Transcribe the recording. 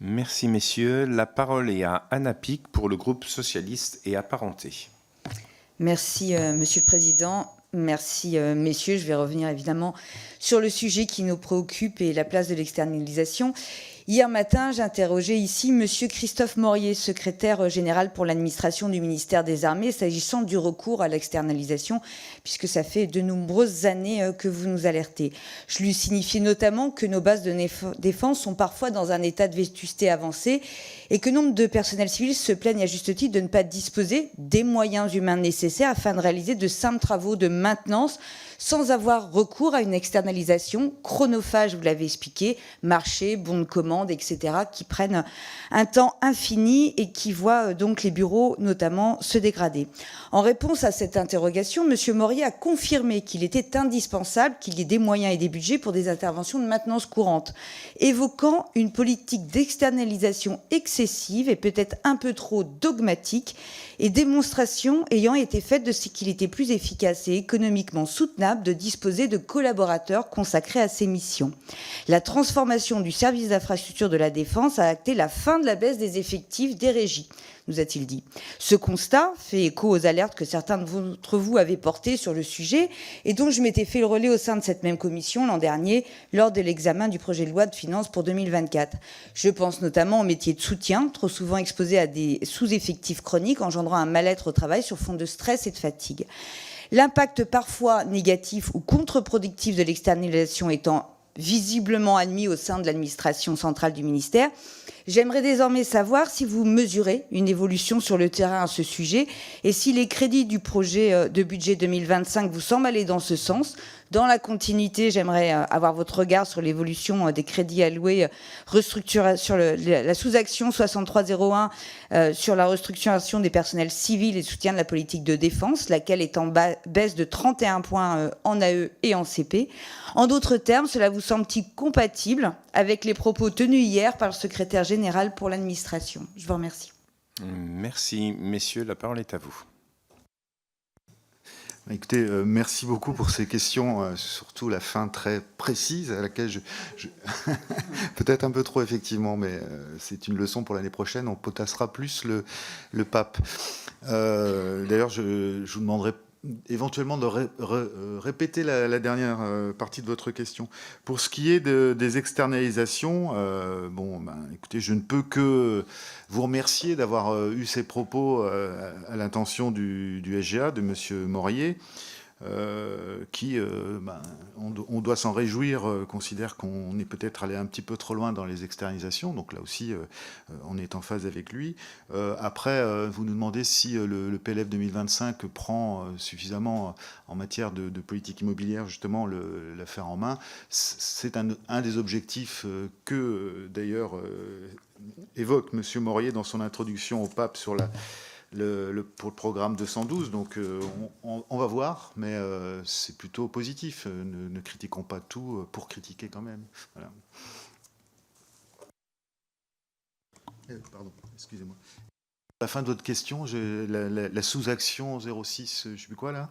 Merci, messieurs. La parole est à Anna Pic pour le groupe socialiste et apparenté. Merci, Monsieur le Président. Merci, messieurs. Je vais revenir évidemment sur le sujet qui nous préoccupe et la place de l'externalisation. Hier matin, j'interrogeais ici Monsieur Christophe Morier, secrétaire général pour l'administration du ministère des Armées, s'agissant du recours à l'externalisation, puisque ça fait de nombreuses années que vous nous alertez. Je lui signifiais notamment que nos bases de défense sont parfois dans un état de vétusté avancé et que nombre de personnels civils se plaignent à juste titre de ne pas disposer des moyens humains nécessaires afin de réaliser de simples travaux de maintenance sans avoir recours à une externalisation chronophage, vous l'avez expliqué, marché, bons de commande, etc., qui prennent un temps infini et qui voient donc les bureaux notamment se dégrader. En réponse à cette interrogation, M. Morier a confirmé qu'il était indispensable qu'il y ait des moyens et des budgets pour des interventions de maintenance courante, évoquant une politique d'externalisation excessive et peut-être un peu trop dogmatique, et démonstration ayant été faite de ce qu'il était plus efficace et économiquement soutenable de disposer de collaborateurs consacrés à ces missions. La transformation du service d'infrastructure de la Défense a acté la fin de la baisse des effectifs des régies, nous a-t-il dit. Ce constat fait écho aux alertes que certains d'entre vous avaient portées sur le sujet et dont je m'étais fait le relais au sein de cette même commission l'an dernier lors de l'examen du projet de loi de finances pour 2024. Je pense notamment aux métiers de soutien, trop souvent exposés à des sous-effectifs chroniques engendrant un mal-être au travail sur fond de stress et de fatigue. L'impact parfois négatif ou contre-productif de l'externalisation étant visiblement admis au sein de l'administration centrale du ministère, j'aimerais désormais savoir si vous mesurez une évolution sur le terrain à ce sujet et si les crédits du projet de budget 2025 vous semblent aller dans ce sens. Dans la continuité, j'aimerais avoir votre regard sur l'évolution des crédits alloués sur la sous-action 6301 sur la restructuration des personnels civils et soutien de la politique de défense, laquelle est en baisse de 31 points en AE et en CP. En d'autres termes, cela vous semble-t-il compatible avec les propos tenus hier par le secrétaire général pour l'administration? Je vous remercie. Merci, messieurs. La parole est à vous. Écoutez, merci beaucoup pour ces questions, surtout la fin très précise à laquelle peut-être un peu trop effectivement, mais c'est une leçon pour l'année prochaine. On potassera plus le pape. D'ailleurs, je vous demanderai éventuellement de répéter la dernière partie de votre question. Pour ce qui est des externalisations, écoutez, je ne peux que vous remercier d'avoir eu ces propos à l'intention du SGA, de M. Morier, on doit s'en réjouir, considère qu'on est peut-être allé un petit peu trop loin dans les externalisations, donc là aussi on est en phase avec lui. Après, vous nous demandez si le PLF 2025 prend suffisamment en matière de politique immobilière justement l'affaire en main. C'est un des objectifs que d'ailleurs évoque M. Morier dans son introduction au pape sur pour le programme 212, donc on va voir, mais c'est plutôt positif. Ne critiquons pas tout pour critiquer quand même. Voilà. Pardon, excusez-moi. À la fin de votre question, la sous-action 06, je ne sais plus quoi là.